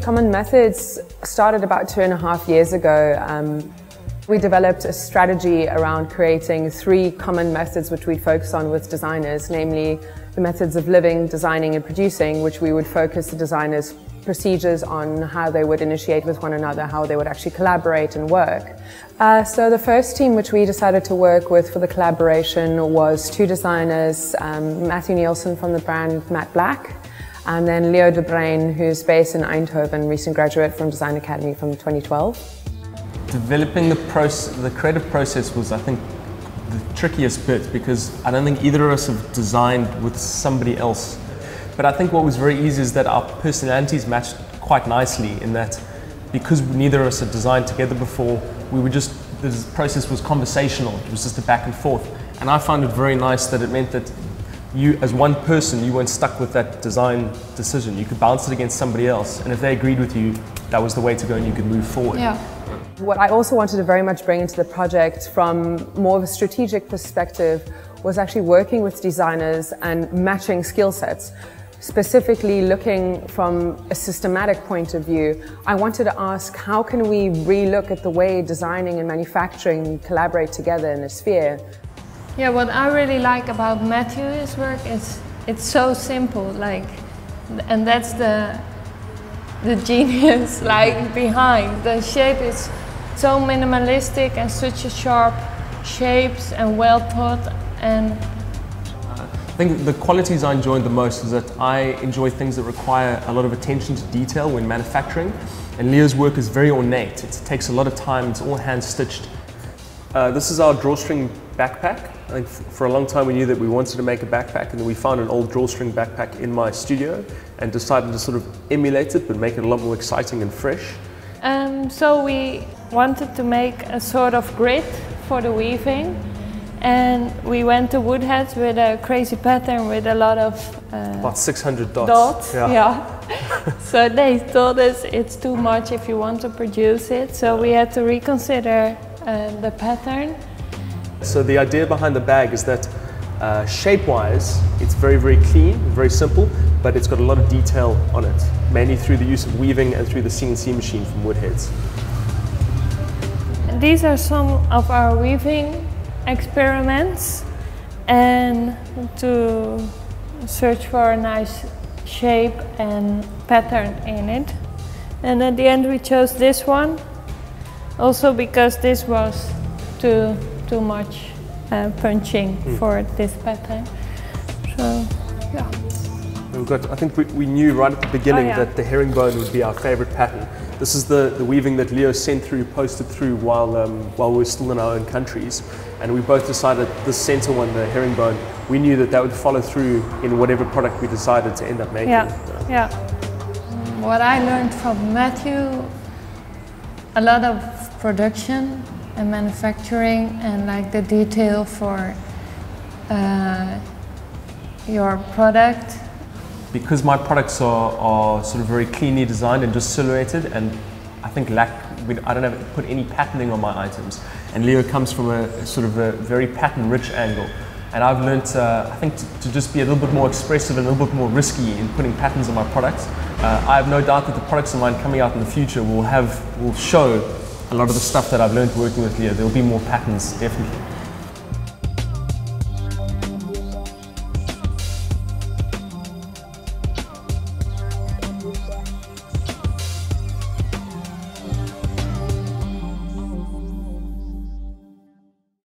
Common Methods started about 2.5 years ago. We developed a strategy around creating 3 common methods which we'd focus on with designers, namely the methods of living, designing and producing, which we would focus the designers' procedures on how they would initiate with one another, how they would actually collaborate and work. So the first team which we decided to work with for the collaboration was 2 designers, Matthew Nielson from the brand Matte Black, and then Lio de Bruin, who's based in Eindhoven, recent graduate from Design Academy from 2012. Developing the creative process was, I think, the trickiest bit, because I don't think either of us have designed with somebody else. But I think what was very easy is that our personalities matched quite nicely, in that because neither of us had designed together before, this process was conversational. It was just a back and forth. And I found it very nice that it meant that you, as one person, you weren't stuck with that design decision. You could bounce it against somebody else, and if they agreed with you, that was the way to go and you could move forward. Yeah. What I also wanted to very much bring into the project from more of a strategic perspective was actually working with designers and matching skill sets. Specifically looking from a systematic point of view, I wanted to ask, how can we re-look at the way designing and manufacturing collaborate together in a sphere? Yeah, what I really like about Matthew's work is it's so simple, and that's the genius behind. The shape is so minimalistic and such a sharp shapes and well thought. And I think the qualities I enjoyed the most is that I enjoy things that require a lot of attention to detail when manufacturing, and Leo's work is very ornate. It takes a lot of time, it's all hand stitched. This is our drawstring backpack. I think for a long time we knew that we wanted to make a backpack, and then we found an old drawstring backpack in my studio and decided to sort of emulate it but make it a lot more exciting and fresh. So we wanted to make a sort of grid for the weaving, and we went to woodheads with a crazy pattern with a lot of about 600 dots. Yeah. So they told us it's too much if you want to produce it, so we had to reconsider the pattern. So the idea behind the bag is that shape-wise, it's very, very clean, very simple, but it's got a lot of detail on it, mainly through the use of weaving and through the CNC machine from woodheads. These are some of our weaving experiments, and to search for a nice shape and pattern in it. And at the end we chose this one, also because this was too much punching for this pattern. So, yeah. I think we knew right at the beginning that the herringbone would be our favorite pattern. This is the weaving that Lio sent through, posted through while we were still in our own countries. And we both decided this center one, the herringbone, we knew that would follow through in whatever product we decided to end up making. Yeah. What I learned from Matthew, a lot of production and manufacturing, and the detail for your product. Because my products are sort of very cleanly designed and just silhouetted, and I think I don't have to put any patterning on my items. And Lio comes from a sort of a very pattern-rich angle. And I've learnt, I think, to just be a little bit more expressive and a little bit more risky in putting patterns on my products. I have no doubt that the products of mine coming out in the future will show a lot of the stuff that I've learned working with Lio. There will be more patterns, definitely.